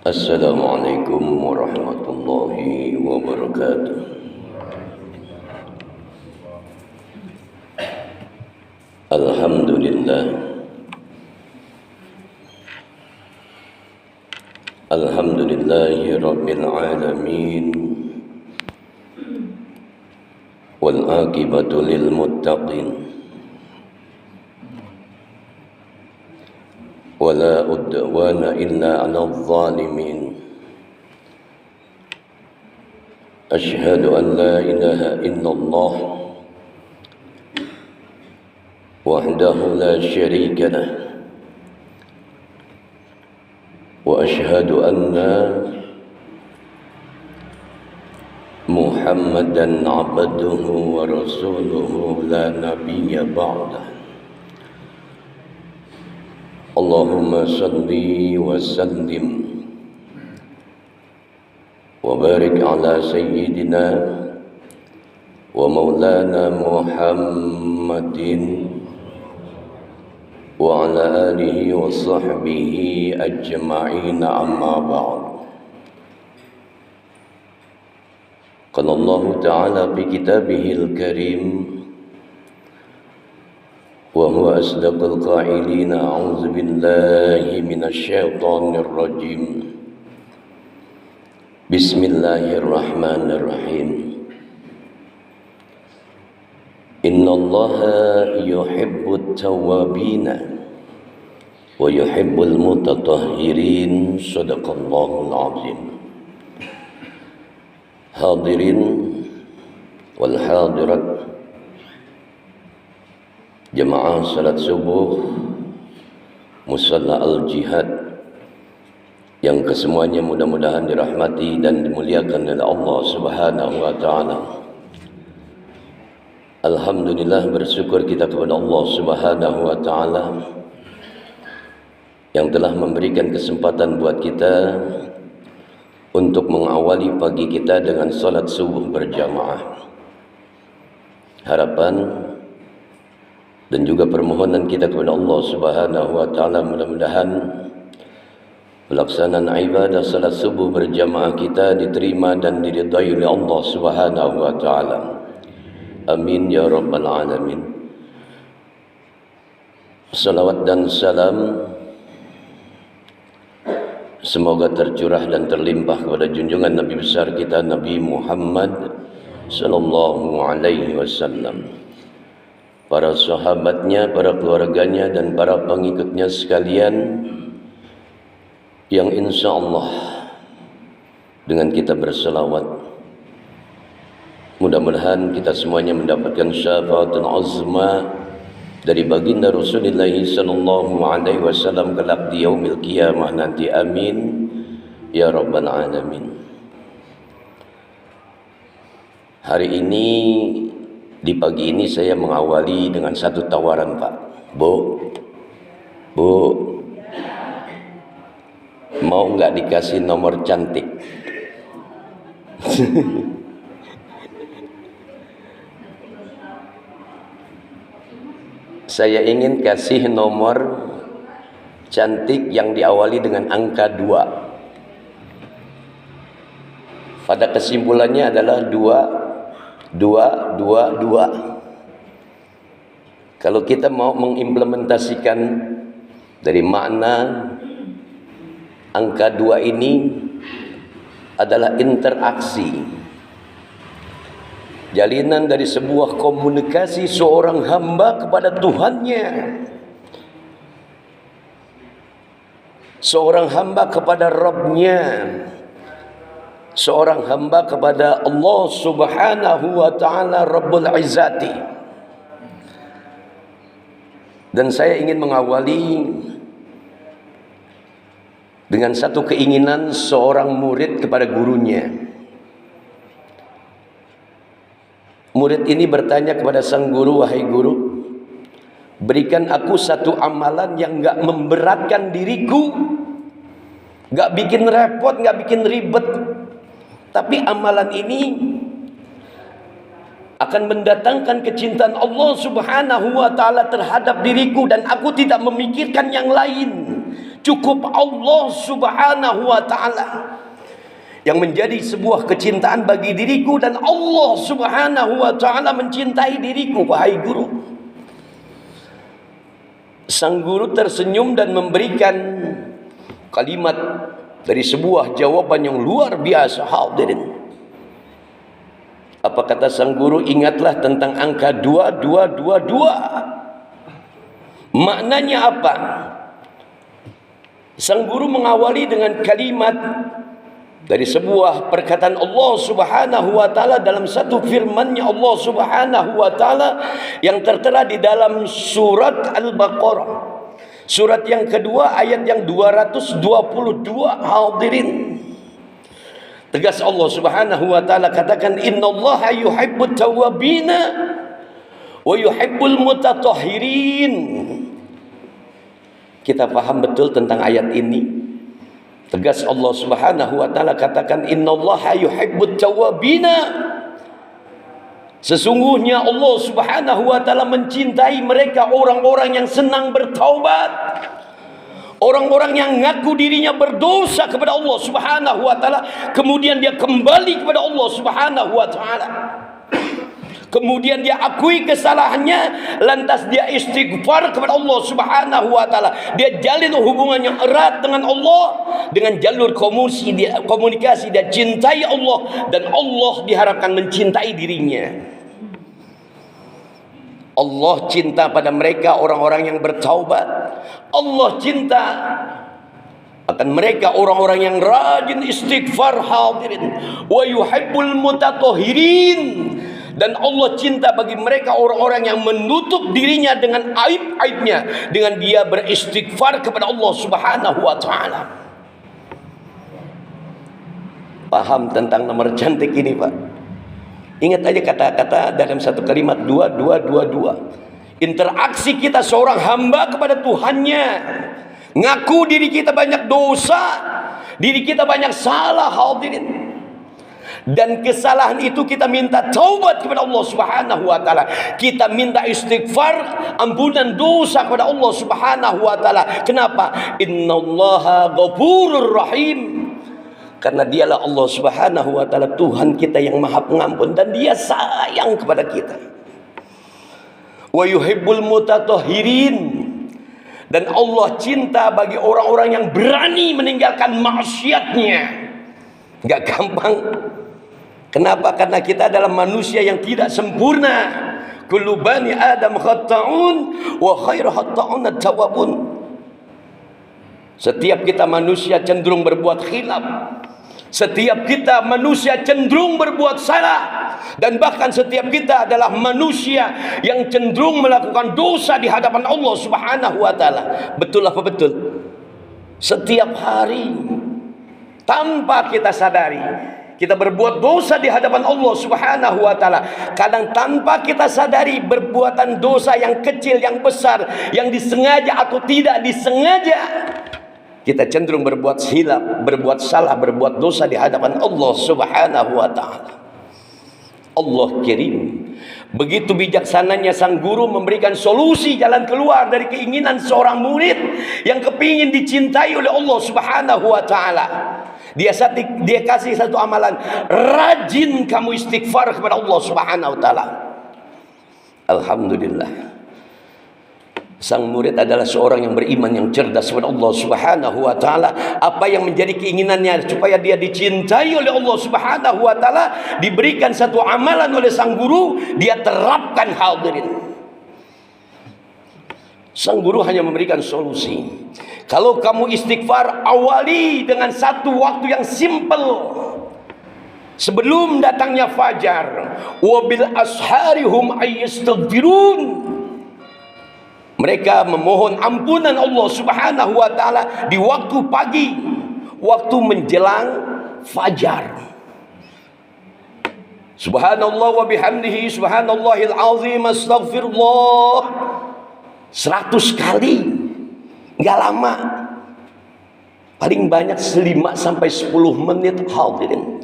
Assalamualaikum warahmatullahi wabarakatuh. Alhamdulillah. Alhamdulillahi rabbil alamin. Wal aqibatu lil muttaqin. ولا عدوان إلا على الظالمين أشهد أن لا إله إلا الله وحده لا شريك له وأشهد أن محمدا عبده ورسوله لا نبي بعده اللهم صل وسلم وبارك على سيدنا ومولانا محمد وعلى آله وصحبه أجمعين أما بعد قال الله تعالى في كتابه الكريم وهو أصدق القائلين أعوذ بالله من الشيطان الرجيم بسم الله الرحمن الرحيم إن الله يحب التوابين ويحب المتطهرين صدق الله العظيم حاضرين والحاضرات Jemaah salat subuh Musalla al-Jihad yang kesemuanya mudah-mudahan dirahmati dan dimuliakan oleh Allah Subhanahu wa taala. Alhamdulillah, bersyukur kita kepada Allah Subhanahu wa taala yang telah memberikan kesempatan buat kita untuk mengawali pagi kita dengan salat subuh berjamaah. Harapan dan juga permohonan kita kepada Allah Subhanahu wa taala, mudah-mudahan pelaksanaan ibadah salat subuh berjamaah kita diterima dan diridai oleh Allah Subhanahu wa taala. Amin ya rabbal alamin. Salawat dan salam semoga tercurah dan terlimpah kepada junjungan Nabi besar kita Nabi Muhammad sallallahu alaihi wasallam, para sahabatnya, para keluarganya, dan para pengikutnya sekalian, yang insya Allah dengan kita berselawat mudah-mudahan kita semuanya mendapatkan syafaatul azma dari baginda Rasulullah sallallahu alaihi wasallam kelak di yaumil qiyamah nanti. Amin ya rabbal alamin. Hari ini, di pagi ini saya mengawali dengan satu tawaran, Pak. Bu, mau nggak dikasih nomor cantik? Saya ingin kasih nomor cantik yang diawali dengan angka 2. Pada kesimpulannya adalah 2. Kalau kita mau mengimplementasikan dari makna angka 2 ini adalah interaksi, jalinan dari sebuah komunikasi seorang hamba kepada Tuhannya, seorang hamba kepada Rabbnya, seorang hamba kepada Allah Subhanahu wa taala Rabbul Izzati. Dan saya ingin mengawali dengan satu keinginan seorang murid kepada gurunya. Murid ini bertanya kepada sang guru, "Wahai guru, berikan aku satu amalan yang enggak memberatkan diriku, enggak bikin repot, enggak bikin ribet, tapi amalan ini akan mendatangkan kecintaan Allah Subhanahu wa taala terhadap diriku dan aku tidak memikirkan yang lain. cukup Allah Subhanahu wa ta'ala yang menjadi sebuah kecintaan bagi diriku, dan Allah Subhanahu wa ta'ala mencintai diriku. Wahai guru. Sang guru tersenyum dan memberikan kalimat dari sebuah jawaban yang luar biasa. Hadirin, apa kata sang guru? Ingatlah tentang angka 2222. Maknanya apa? Sang guru mengawali dengan kalimat dari sebuah perkataan Allah Subhanahu wa ta'ala dalam satu firman-Nya Allah Subhanahu wa ta'ala yang tertera di dalam surat Al-Baqarah, surat yang kedua ayat yang 222. Hadirin, tegas Allah Subhanahu wa ta'ala katakan, innallaha yuhibbut tawwabina wa yuhibbul mutatahhirin. Kita paham betul tentang ayat ini. Tegas Allah Subhanahu wa ta'ala katakan, innallaha yuhibbut tawwabina. Sesungguhnya Allah Subhanahu wa ta'ala mencintai mereka orang-orang yang senang bertaubat, orang-orang yang ngaku dirinya berdosa kepada Allah Subhanahu wa ta'ala, kemudian dia kembali kepada Allah Subhanahu wa ta'ala, kemudian dia akui kesalahannya, lantas dia istighfar kepada Allah Subhanahu wa ta'ala. Dia jalin hubungan yang erat dengan Allah dengan jalur komunikasi. Dia cintai Allah dan Allah diharapkan mencintai dirinya. Allah cinta pada mereka orang-orang yang bertaubat. Allah cinta akan mereka orang-orang yang rajin istighfar. Hadirin, wa yuhibbul mutatahhirin. Dan Allah cinta bagi mereka orang-orang yang menutup dirinya dengan aib-aibnya dengan dia beristighfar kepada Allah Subhanahu wa ta'ala. Paham tentang nomor cantik ini, Pak? Ingat aja kata-kata dalam satu kalimat, 2222. Interaksi kita seorang hamba kepada Tuhannya, ngaku diri kita banyak dosa, diri kita banyak salah. Hadirin, dan kesalahan itu kita minta taubat kepada Allah Subhanahu wa ta'ala. Kita minta istighfar, ampunan dosa kepada Allah Subhanahu wa ta'ala. Kenapa? Innallaha ghafurur rahim. Karena dialah Allah Subhanahu wa ta'ala Tuhan kita yang maha pengampun, dan dia sayang kepada kita. Wa yuhibbul mutatahhirin. Dan Allah cinta bagi orang-orang yang berani meninggalkan maksiatnya. Gak gampang. Kenapa? Karena kita adalah manusia yang tidak sempurna. Kullu bani Adam khata'un wa khairu khata'un at-tawwabun. Setiap kita manusia cenderung berbuat khilaf. Setiap kita manusia cenderung berbuat salah. Dan bahkan setiap kita adalah manusia yang cenderung melakukan dosa di hadapan Allah Subhanahu wa ta'ala. Betul apa betul? Setiap hari tanpa kita sadari kita berbuat dosa di hadapan Allah Subhanahu wa ta'ala. Kadang tanpa kita sadari perbuatan dosa yang kecil, yang besar, yang disengaja atau tidak disengaja, kita cenderung berbuat silap, berbuat salah, berbuat dosa di hadapan Allah Subhanahu wa ta'ala. Allah kirim. Begitu bijaksananya sang guru memberikan solusi jalan keluar dari keinginan seorang murid yang kepingin dicintai oleh Allah Subhanahu wa ta'ala. Dia kasih satu amalan, rajin kamu istighfar kepada Allah Subhanahu wa ta'ala. Alhamdulillah, sang murid adalah seorang yang beriman, yang cerdas kepada Allah Subhanahu wa ta'ala. Apa yang menjadi keinginannya supaya dia dicintai oleh Allah Subhanahu wa ta'ala, diberikan satu amalan oleh sang guru, dia terapkan. Hadirin, sang guru hanya memberikan solusi. Kalau kamu istighfar, awali dengan satu waktu yang simple. Sebelum datangnya fajar, wabil asharihum ayyastaghfirun. Mereka memohon ampunan Allah Subhanahu wa ta'ala di waktu pagi, waktu menjelang fajar. Subhanallah wa bihamdihi subhanallahil azim astaghfirullah 100 kali. Gak lama, paling banyak 5 sampai 10 menit. Hadirin,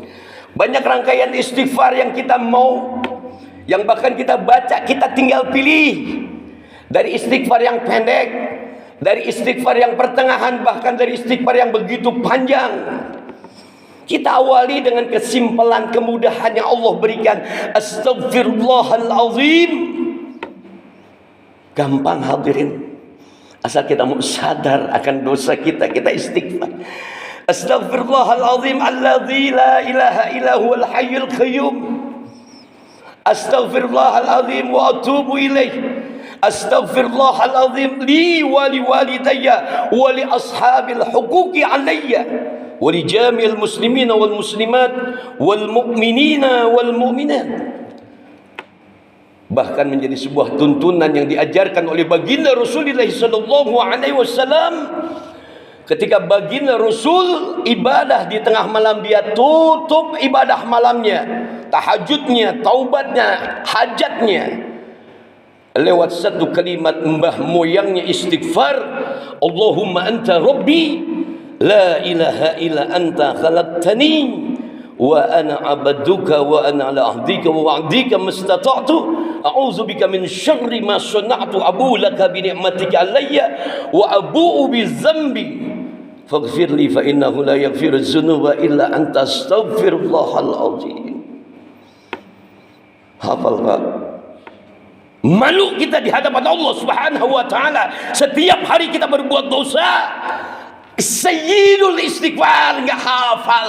banyak rangkaian istighfar yang kita mau, yang bahkan kita baca, kita tinggal pilih dari istighfar yang pendek, dari istighfar yang pertengahan, bahkan dari istighfar yang begitu panjang. Kita awali dengan kesimpulan kemudahan yang Allah berikan. Astaghfirullahalazim. Gampang hadirin. Asal kita mau sadar akan dosa kita, kita istighfar. Astaghfirullahalazim alladzi la ilaha illa huwal hayyul qayyum. Astaghfirullahalazim wa atubu ilaih. Astaghfirullahalazim li wa li walidayya wa li ashabil huquqi alayya wa li jami'il muslimina wal muslimat wal mu'minina wal mu'minat. Bahkan menjadi sebuah tuntunan yang diajarkan oleh baginda Rasulullah sallallahu alaihi wasallam. Ketika baginda Rasul ibadah di tengah malam, dia tutup ibadah malamnya, tahajudnya, taubatnya, hajatnya lewat satu kalimat mbah moyangnya istighfar. Allahumma anta rabbi la ilaha illa anta khalaqtani wa ana abduka wa ana ala ahdika wa wa'dika mastata'tu a'udzubika min syarri ma sana'tu abu laka bi ni'matika alayya wa abu'u bi dzambi faghfirli fa innahu la yaghfiru dzunuba illa anta astaghfirullahal azim. Hafal Pak? Malu kita di hadapan Allah Subhanahu wa taala. Setiap hari kita berbuat dosa. Sayyidul istighfar enggak hafal.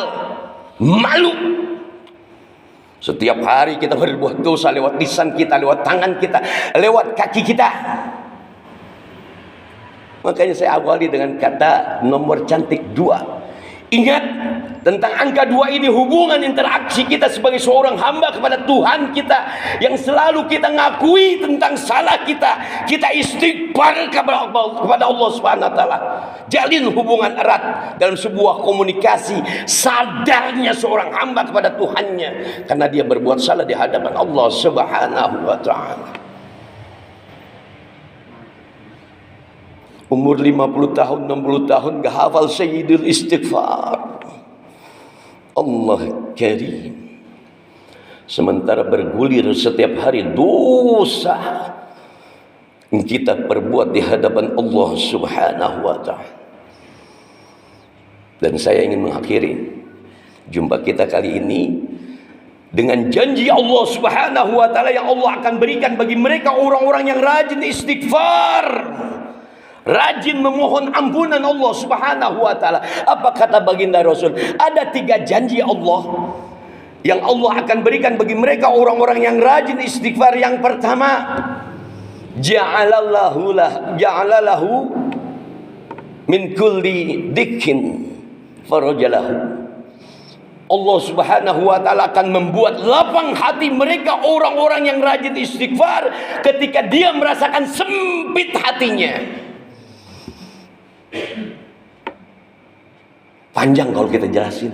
Malu. Setiap hari kita berbuat dosa lewat lisan kita, lewat tangan kita, lewat kaki kita. Makanya saya awali dengan kata nomor cantik 2. Ingat tentang angka 2 ini, hubungan interaksi kita sebagai seorang hamba kepada Tuhan kita, yang selalu kita ngakui tentang salah kita, kita istighfar kepada Allah Subhanahu wa taala. Jalin hubungan erat dalam sebuah komunikasi, sadarnya seorang hamba kepada Tuhannya karena dia berbuat salah di hadapan Allah Subhanahu wa taala. Umur 50 tahun, 60 tahun gak hafal sayyidul istighfar. Allah karim. Sementara bergulir setiap hari dosa yang kita perbuat di hadapan Allah Subhanahu wa taala. Dan saya ingin mengakhiri jumpa kita kali ini dengan janji Allah Subhanahu wa taala yang Allah akan berikan bagi mereka orang-orang yang rajin istighfar, rajin memohon ampunan Allah Subhanahu wa taala. Apa kata baginda Rasul? Ada 3 janji Allah yang Allah akan berikan bagi mereka orang-orang yang rajin istighfar. Yang pertama, ja'alalahu min kulli dikin farajalahu. Allah Subhanahu wa taala akan membuat lapang hati mereka orang-orang yang rajin istighfar ketika dia merasakan sempit hatinya. Panjang kalau kita jelasin,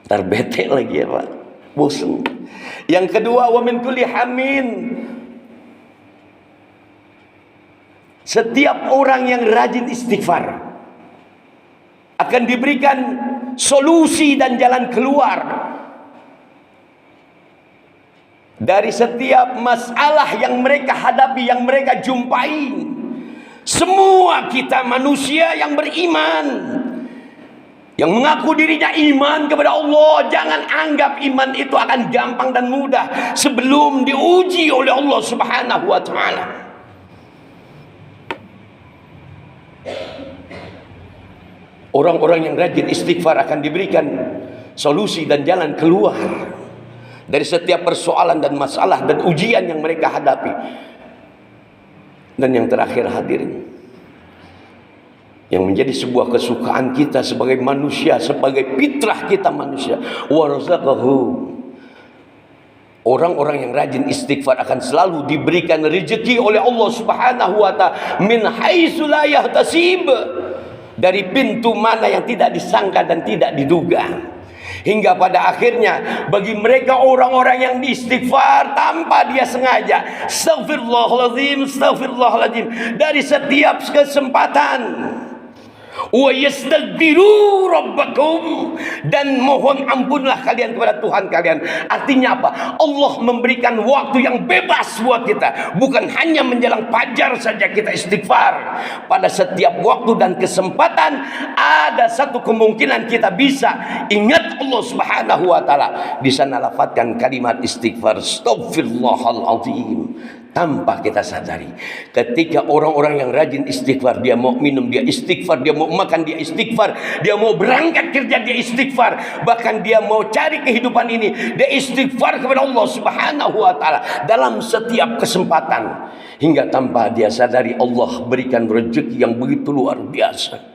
ntar bete lagi ya Pak, bosan. Yang kedua, wa min kulli hamin. Setiap orang yang rajin istighfar akan diberikan solusi dan jalan keluar dari setiap masalah yang mereka hadapi, yang mereka jumpai. Semua kita manusia yang beriman, yang mengaku dirinya iman kepada Allah, jangan anggap iman itu akan gampang dan mudah sebelum diuji oleh Allah Subhanahu wa taala. Orang-orang yang rajin istighfar akan diberikan solusi dan jalan keluar dari setiap persoalan dan masalah dan ujian yang mereka hadapi. Dan yang terakhir hadirin, yang menjadi sebuah kesukaan kita sebagai manusia, sebagai fitrah kita manusia, warzaqahu. Orang-orang yang rajin istighfar akan selalu diberikan rezeki oleh Allah Subhanahu wa taala min haitsu la yahtasib, dari pintu mana yang tidak disangka dan tidak diduga. Hingga pada akhirnya bagi mereka orang-orang yang istighfar tanpa dia sengaja, astagfirullahaladzim, astagfirullahaladzim, dari setiap kesempatan, wa yastaghfiru rabbakum, dan mohon ampunlah kalian kepada Tuhan kalian. Artinya apa? Allah memberikan waktu yang bebas buat kita, bukan hanya menjelang fajar saja kita istighfar. Pada setiap waktu dan kesempatan ada satu kemungkinan kita bisa ingat Allah Subhanahu wa taala, bisa nalafatkan kalimat istighfar, astaghfirullahalazim, tanpa kita sadari. Ketika orang-orang yang rajin istighfar, dia mau minum dia istighfar, dia mau makan dia istighfar, dia mau berangkat kerja dia istighfar, bahkan dia mau cari kehidupan ini dia istighfar kepada Allah Subhanahu wa taala dalam setiap kesempatan, hingga tanpa dia sadari Allah berikan rezeki yang begitu luar biasa.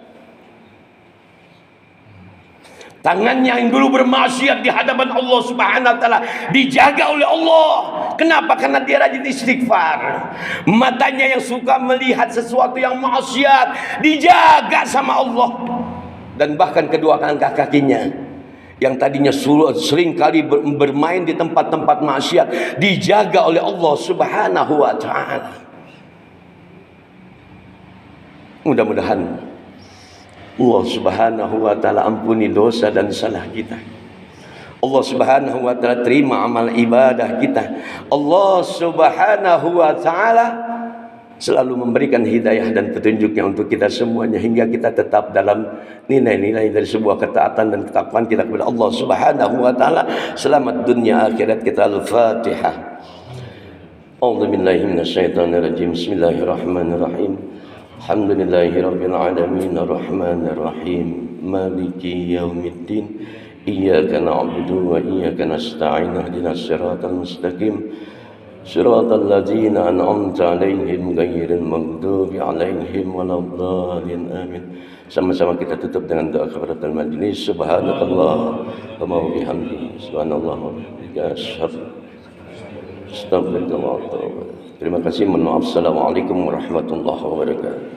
Tangannya yang dulu bermaksiat di hadapan Allah Subhanahu wa taala dijaga oleh Allah. Kenapa? Karena dia rajin istighfar. Matanya yang suka melihat sesuatu yang maksiat dijaga sama Allah. Dan bahkan kedua kakinya yang tadinya sering kali bermain di tempat-tempat maksiat dijaga oleh Allah Subhanahu wa taala. Mudah-mudahan Allah Subhanahu wa taala ampuni dosa dan salah kita. Allah Subhanahu wa taala terima amal ibadah kita. Allah Subhanahu wa taala selalu memberikan hidayah dan petunjuknya untuk kita semuanya, hingga kita tetap dalam nilai-nilai dari sebuah ketaatan dan ketakwaan kita kepada Allah Subhanahu wa taala. Selamat dunia akhirat kita. Al-Fatihah. A'udzu billahi minasyaitonir rajim. Bismillahirrahmanirrahim. Alhamdulillahi rabbil alamin, arrahmanir rahim, maliki yaumiddin, iyyaka na'budu wa iyyaka nasta'in, ihdinas siratal mustaqim, siratal ladzina an'amta 'alaihim ghairil maghdubi 'alaihim waladdallin. Amin. Sama-sama kita tutup dengan doa kafaratul majlis. Subhanakallah wa bihamdihi, subhanallah wa bihamdihi, astaghfirullah. Terima kasih. Mohon maaf. Assalamualaikum warahmatullahi wabarakatuh.